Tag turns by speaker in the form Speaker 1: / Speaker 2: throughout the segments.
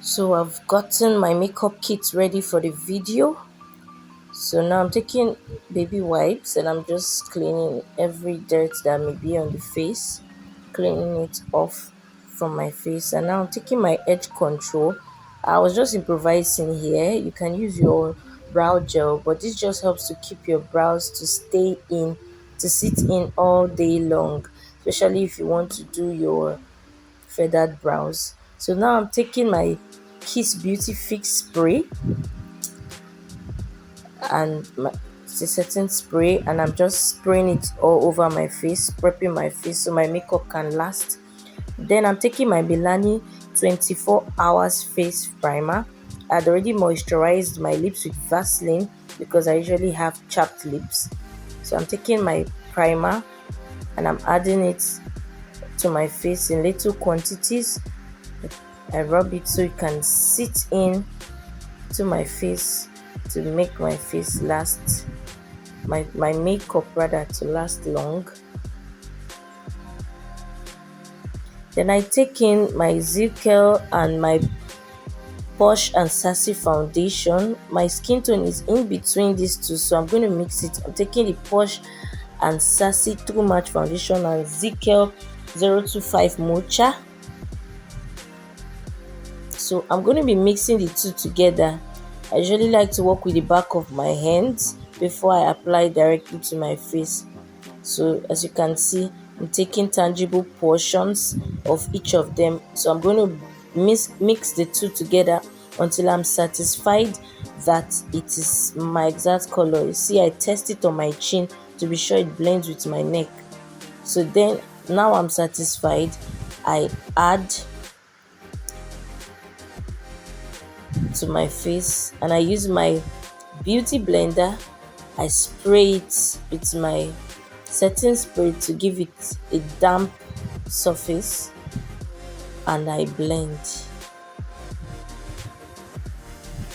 Speaker 1: So I've gotten my makeup kit ready for the video. So now I'm taking baby wipes and I'm just cleaning every dirt that may be on the face, cleaning it off from my face. And now I'm taking my edge control. I was just improvising here. You can use your brow gel, but this just helps to keep your brows to stay in, to sit in all day long, especially if you want to do your feathered brows. So now I'm taking my Kiss Beauty Fix spray and it's a setting spray, and I'm just spraying it all over my face, prepping my face so my makeup can last. Then I'm taking my Milani 24 hours face primer. I'd already moisturized my lips with Vaseline because I usually have chapped lips. So I'm taking my primer and I'm adding it to my face in little quantities. I rub it so it can sit in to my face to make my face last, my makeup rather, to last long. Then I take in my Zirkel and my Posh and Sassy foundation. My skin tone is in between these two, so I'm going to mix it. I'm taking the Posh and Sassy True Match foundation and Zirkel 025 Mocha. So I'm going to be mixing the two together. I usually like to work with the back of my hands before I apply directly to my face. So as you can see, I'm taking tangible portions of each of them. So I'm going to mix the two together until I'm satisfied that it is my exact color. You see, I test it on my chin to be sure it blends with my neck. So then now I'm satisfied, I add to my face and I use my beauty blender. I spray it with my setting spray to give it a damp surface and I blend.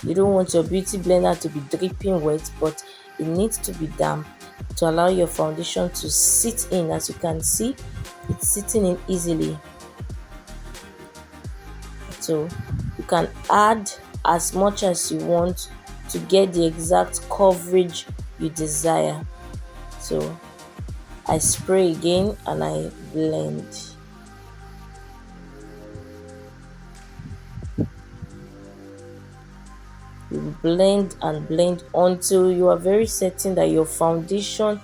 Speaker 1: You don't want your beauty blender to be dripping wet, but it needs to be damp to allow your foundation to sit in. As you can see, it's sitting in easily. So you can add as much as you want to get the exact coverage you desire. So I spray again and I blend. You blend and blend until you are very certain that your foundation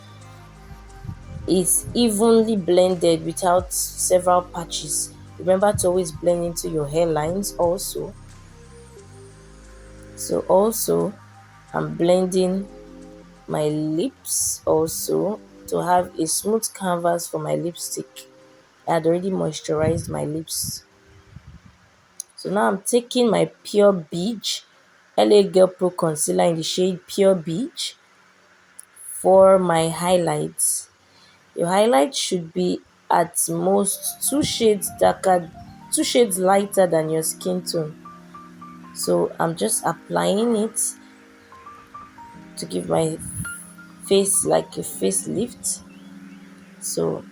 Speaker 1: is evenly blended without several patches. Remember to always blend into your hairlines also. So also I'm blending my lips also to have a smooth canvas for my lipstick. I had already moisturized my lips. So now I'm taking my Pure Beach LA Girl Pro Concealer in the shade Pure Beach for my highlights. Your highlight should be at most 2 shades darker, 2 shades lighter than your skin tone. So I'm just applying it to give my face like a facelift. So,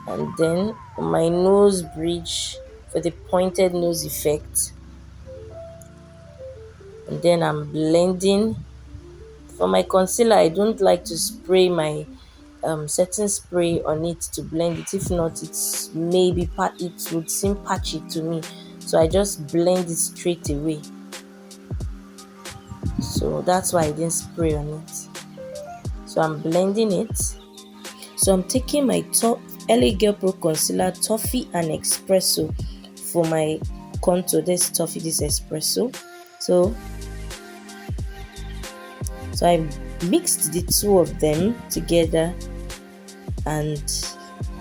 Speaker 1: and then my nose bridge for the pointed nose effect. And then I'm blending. For my concealer, I don't like to spray my setting spray on it to blend it. If not, it's maybe it would seem patchy to me. So I just blend it straight away. So that's why I didn't spray on it. So I'm blending it. So I'm taking my top LA Girl Pro Concealer Toffee and Espresso for my contour. This Toffee, this Espresso. So I mixed the two of them together and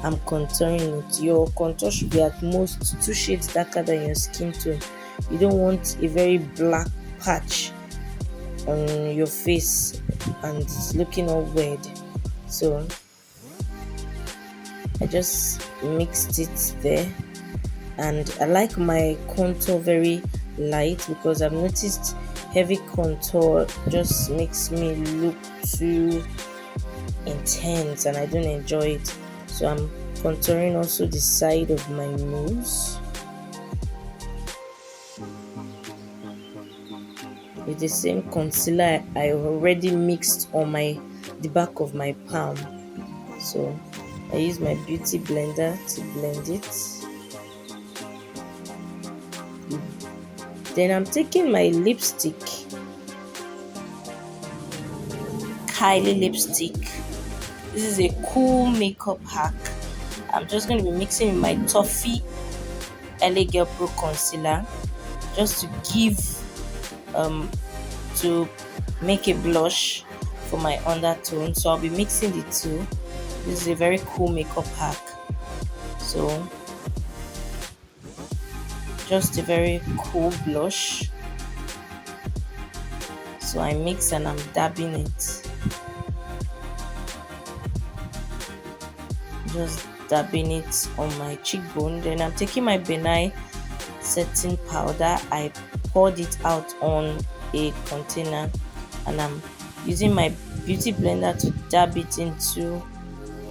Speaker 1: I'm contouring it. Your contour should be at most 2 shades darker than your skin tone. You don't want a very black patch on your face and it's looking all weird. So I just mixed it there, and I like my contour very light because I've noticed heavy contour just makes me look too intense and I don't enjoy it. So I'm contouring also the side of my nose. with the same concealer I already mixed on the back of my palm. So I use my beauty blender to blend it. Then I'm taking my lipstick, Kylie lipstick. This is a cool makeup hack. I'm just going to be mixing with my Toffee LA Girl Pro Concealer just to give to make a blush for my undertone. So I'll be mixing the two. This is a very cool makeup hack. So just a very cool blush. So I mix and I'm dabbing it. Just dabbing it on my cheekbone. Then I'm taking my benign setting powder. I poured it out on a container and I'm using my beauty blender to dab it into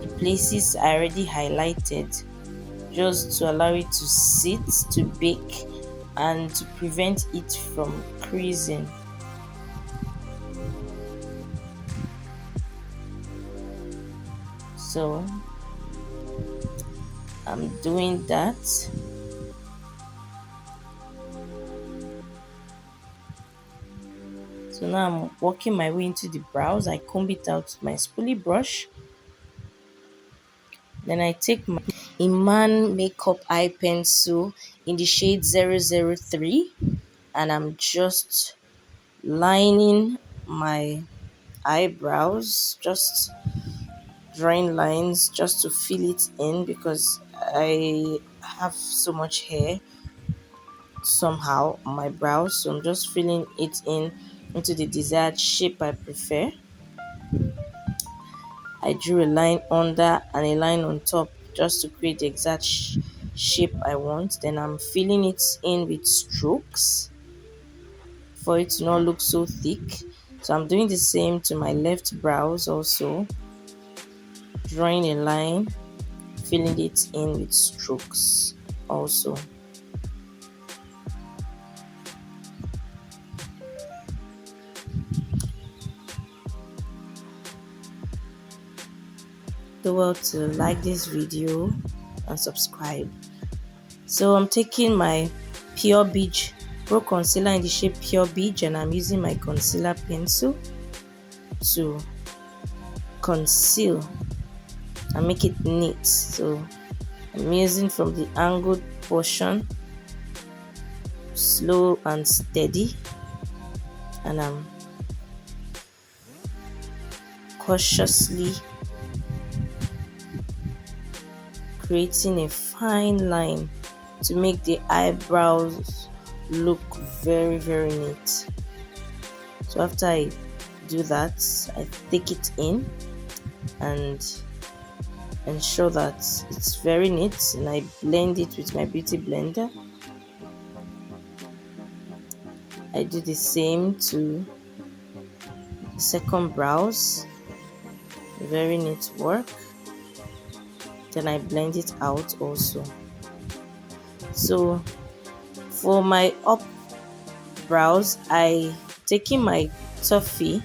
Speaker 1: the places I already highlighted, just to allow it to sit, to bake, and to prevent it from creasing. So I'm doing that. So now I'm working my way into the brows. I comb it out with my spoolie brush. Then I take my Iman makeup eye pencil in the shade 003 and I'm just lining my eyebrows, just drawing lines just to fill it in because I have so much hair somehow on my brows, so I'm just filling it in into the desired shape I prefer. I drew a line under and a line on top just to create the exact shape I want. Then I'm filling it in with strokes for it to not look so thick. So I'm doing the same to my left brows also, drawing a line, filling it in with strokes also. Do well to like this video and subscribe. So I'm taking my Pure Beach Pro Concealer in the shape Pure Beach and I'm using my concealer pencil to conceal and make it neat. So I'm using from the angled portion, slow and steady, and I'm cautiously creating a fine line to make the eyebrows look very, very neat. So after I do that, I take it in and ensure that it's very neat and I blend it with my beauty blender. I do the same to the second brows, very neat work. Then I blend it out also. So for my up brows, I taking my Toffee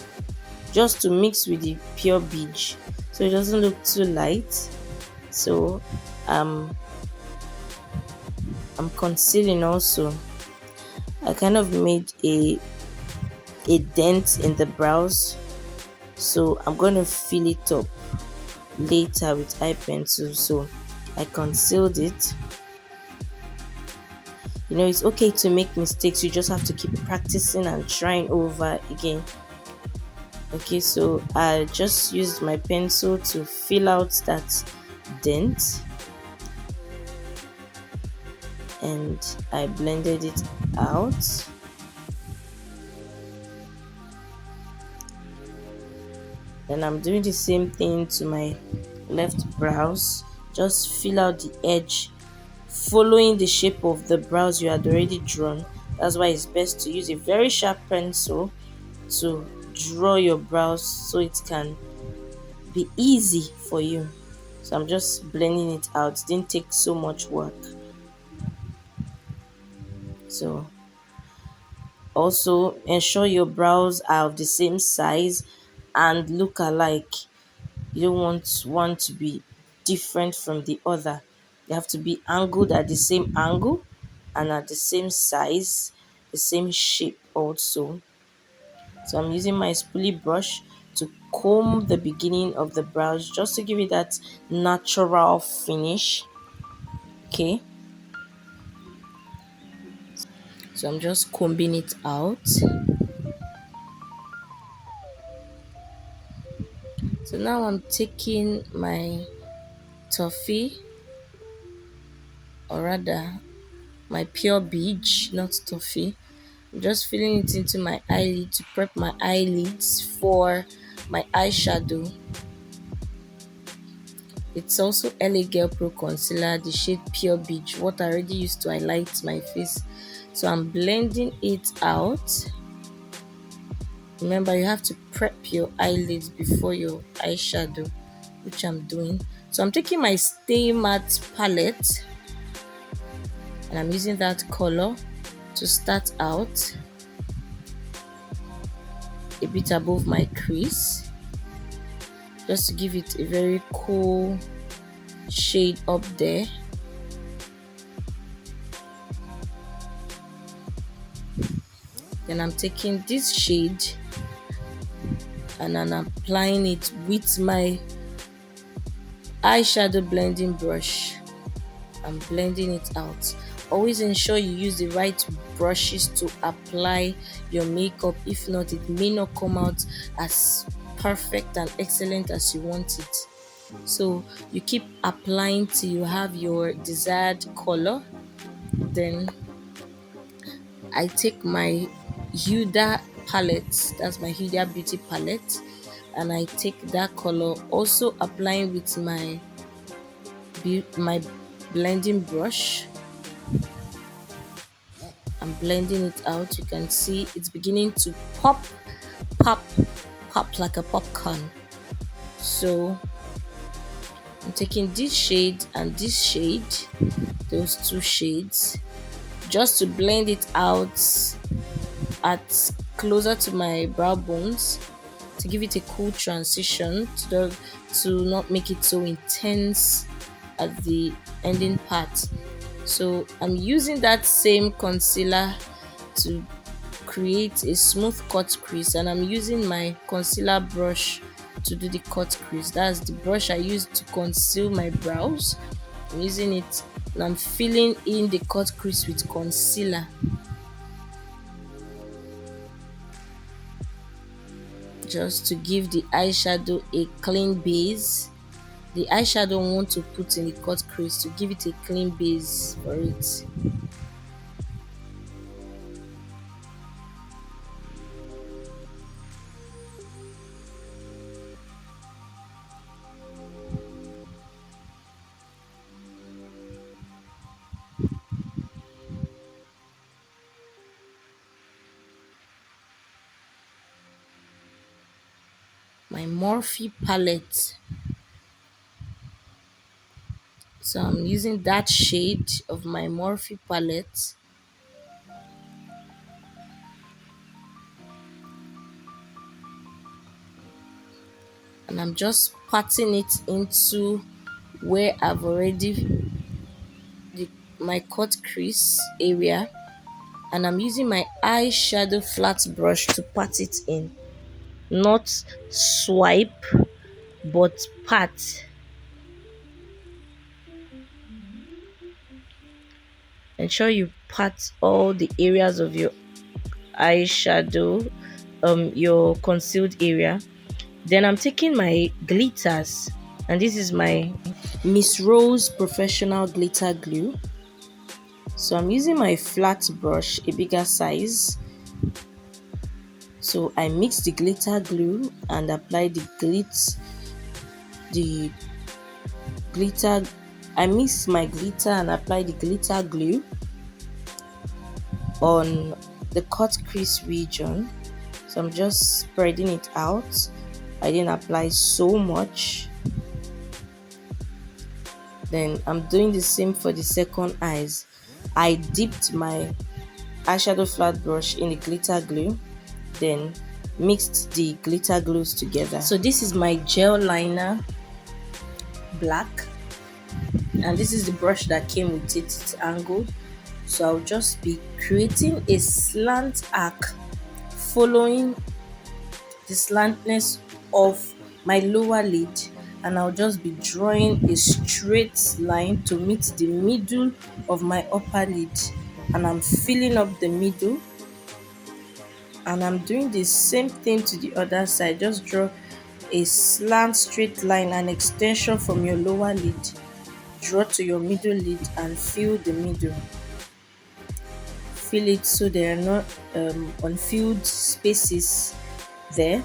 Speaker 1: just to mix with the Pure Beach so it doesn't look too light. So I'm concealing also. I kind of made a dent in the brows, so I'm going to fill it up later with eye pencil. So I concealed it. You know, it's okay to make mistakes, you just have to keep practicing and trying over again. Okay, so I just used my pencil to fill out that dent and I blended it out. Then I'm doing the same thing to my left brows. Just fill out the edge following the shape of the brows you had already drawn. That's why it's best to use a very sharp pencil to draw your brows so it can be easy for you. So I'm just blending it out. It didn't take so much work. So Also, ensure your brows are of the same size and look alike. You don't want one to be different from the other. They have to be angled at the same angle and at the same size, the same shape also. So I'm using my spoolie brush to comb the beginning of the brows just to give it that natural finish. Okay, so I'm just combing it out. So now I'm taking my toffee, or rather my pure beach, not toffee. I'm just filling it into my eyelid to prep my eyelids for my eyeshadow. It's also LA Girl Pro Concealer, the shade Pure Beach, what I already used to highlight my face. So I'm blending it out. Remember, you have to prep your eyelids before your eyeshadow, which I'm doing. So I'm taking my Stay Matte palette and I'm using that color to start out a bit above my crease, just to give it a very cool shade up there. Then I'm taking this shade and I'm applying it with my eyeshadow blending brush. I'm blending it out. Always ensure you use the right brushes to apply your makeup. If not, it may not come out as perfect and excellent as you want it. So you keep applying till you have your desired color. Then I take my Huda palette, that's my Huda Beauty palette, and I take that color, also applying with my blending brush. I'm blending it out. You can see it's beginning to pop, pop, pop like a popcorn. So I'm taking this shade and this shade, those two shades, just to blend it out at closer to my brow bones, to give it a cool transition, to not make it so intense at the ending part. So I'm using that same concealer to create a smooth cut crease, and I'm using my concealer brush to do the cut crease. That's the brush I use to conceal my brows. I'm using it and I'm filling in the cut crease with concealer, just to give the eyeshadow a clean base. The eyeshadow I want to put in the cut crease to give it a clean base for it. My Morphe palette. So I'm using that shade of my Morphe palette, and I'm just patting it into where I've already my cut crease area, and I'm using my eyeshadow flat brush to pat it in, not swipe but pat. Ensure you pat all the areas of your eyeshadow, your concealed area. Then I'm taking my glitters, and this is my Miss Rose Professional Glitter Glue. So I'm using my flat brush, a bigger size. So I mix the glitter glue and apply the glitter. I mix my glitter and apply the glitter glue on the cut crease region. So I'm just spreading it out. I didn't apply so much. Then I'm doing the same for the second eyes. I dipped my eyeshadow flat brush in the glitter glue, then mixed the glitter glues together. So this is my gel liner, black, and this is the brush that came with it. It's angled, so I'll just be creating a slant arc following the slantness of my lower lid, and I'll just be drawing a straight line to meet the middle of my upper lid, and I'm filling up the middle, and I'm doing the same thing to the other side. Just draw a slant straight line, an extension from your lower lid, draw to your middle lid and fill the middle. Fill it so there are no unfilled spaces there.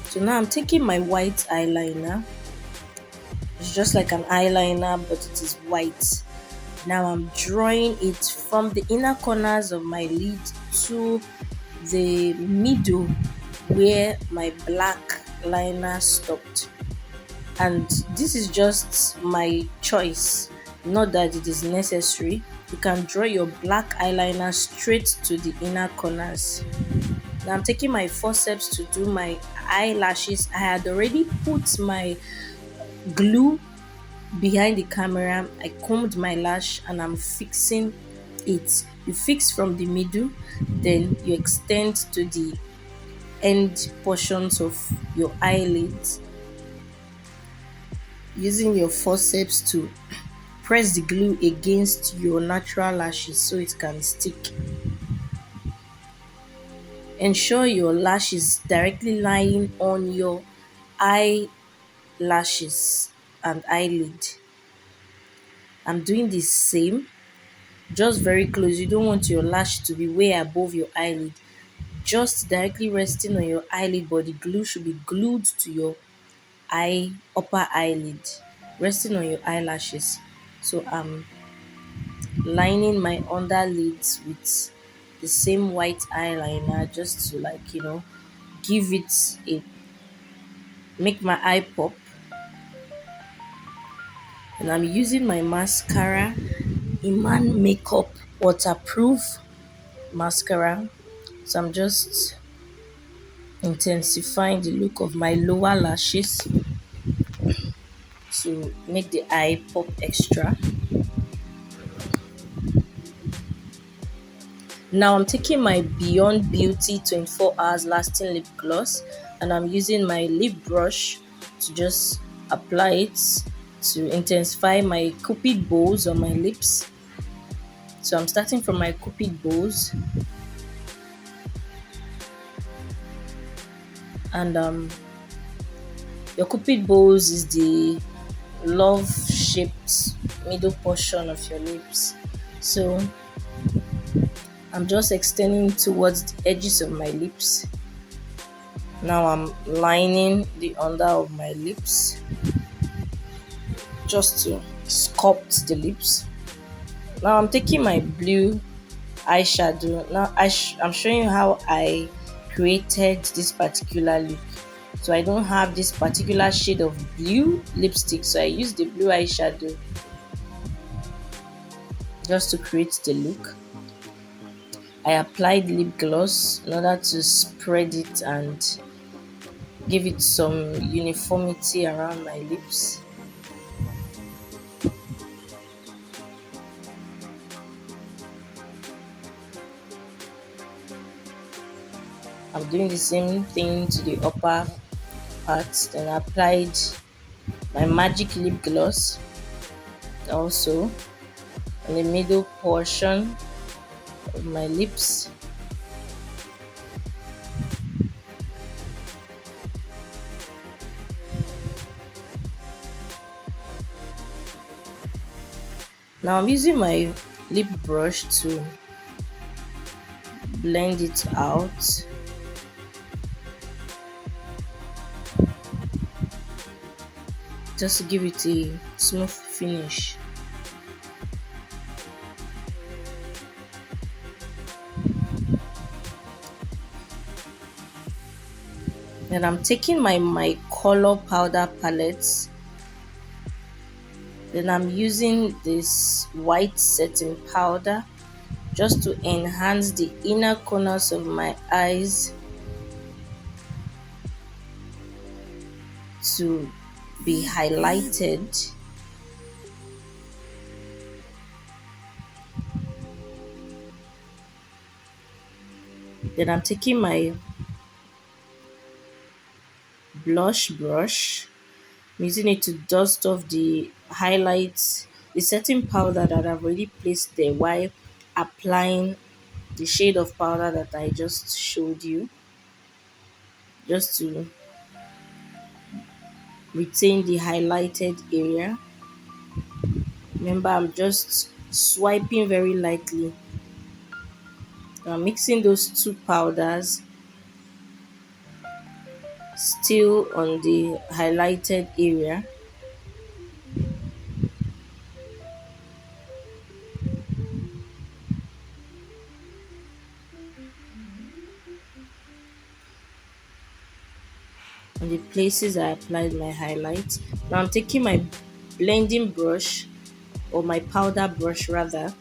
Speaker 1: So now I'm taking my white eyeliner. It's just like an eyeliner, but it is white. Now I'm drawing it from the inner corners of my lid to the middle where my black liner stopped. And this is just my choice, not that it is necessary. You can draw your black eyeliner straight to the inner corners. Now I'm taking my forceps to do my eyelashes. I had already put my glue behind the camera. I combed my lash and I'm fixing it. You fix from the middle, then you extend to the end portions of your eyelids using your forceps to press the glue against your natural lashes so it can stick. Ensure your lash is directly lying on your eyelashes and eyelid. I'm doing the same, just very close. You don't want your lash to be way above your eyelid, just directly resting on your eyelid, but the glue should be glued to your upper eyelid, resting on your eyelashes. So I'm lining my underlids with the same white eyeliner just to, like, give it a make my eye pop. And I'm using my mascara, Iman Makeup waterproof mascara. So I'm just intensifying the look of my lower lashes to make the eye pop extra. Now I'm taking my Beyond Beauty 24 hours lasting lip gloss, and I'm using my lip brush to just apply it to intensify my cupid bows on my lips. So I'm starting from my cupid bows, and your cupid bows is the love shaped middle portion of your lips. So I'm just extending towards the edges of my lips. Now I'm lining the under of my lips just to sculpt the lips. Now I'm taking my blue eyeshadow. Now I'm showing you how I created this particular look. So I don't have this particular shade of blue lipstick, so I use the blue eyeshadow just to create the look. I applied lip gloss in order to spread it and give it some uniformity around my lips. I'm doing the same thing to the upper part. Then I applied my magic lip gloss also in the middle portion of my lips. Now I'm using my lip brush to blend it out. Just to give it a smooth finish. Then I'm taking my color powder palettes Then I'm using this white setting powder just to enhance the inner corners of my eyes to be highlighted. Then I'm taking my blush brush, I'm using it to dust off the highlights, the setting powder that I've already placed there while applying the shade of powder that I just showed you, just to retain the highlighted area. Remember, I'm just swiping very lightly. I'm mixing those two powders still on the highlighted area. On the places I applied my highlights. Now I'm taking my blending brush, or my powder brush rather.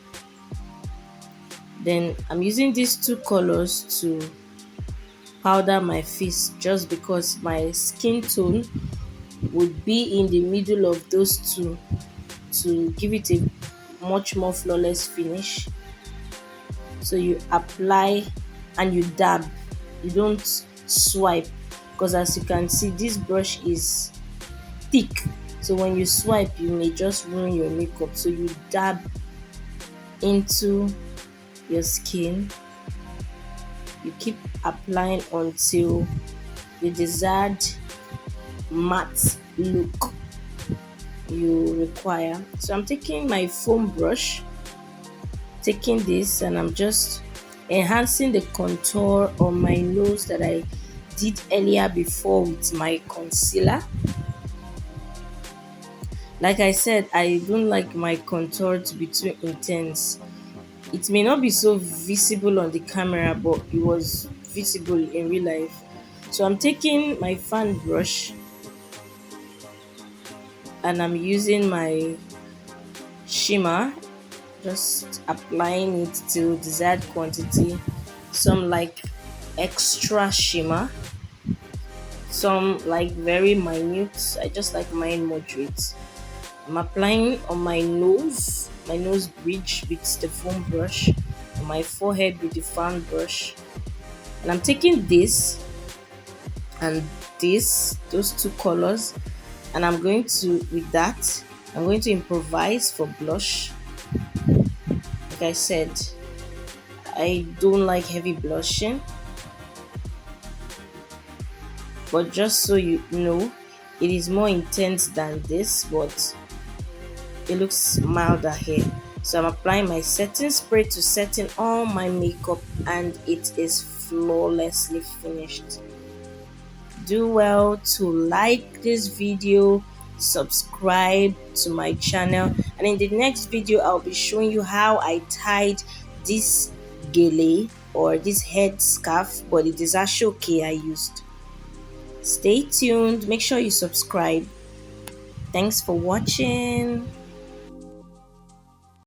Speaker 1: Then I'm using these two colors to powder my face, just because my skin tone would be in the middle of those two to give it a much more flawless finish. So you apply and you dab, you don't swipe, because as you can see, this brush is thick, so when you swipe you may just ruin your makeup. So you dab into your skin, you keep applying until the desired matte look you require. So I'm taking my foam brush, taking this, and I'm just enhancing the contour on my nose that I did earlier before with my concealer. Like I said, I don't like my contour to be too intense. It may not be so visible on the camera, but it was visible in real life. So I'm taking my fan brush and I'm using my shimmer, just applying it to desired quantity. Some like extra shimmer, some like very minute. I just like mine moderate. I'm applying on my nose bridge with the foam brush, on my forehead with the fan brush. And I'm taking this and those two colors, and I'm going to, with that, I'm going to improvise for blush. Like I said, I don't like heavy blushing, but just so you know, it is more intense than this, but it looks milder here. So I'm applying my setting spray to set in all my makeup, and it is flawlessly finished. Do well to like this video, subscribe to my channel, and in the next video I'll be showing you how I tied this gele, or this head scarf, but it is ashoke I used. Stay tuned, make sure you subscribe. Thanks for watching.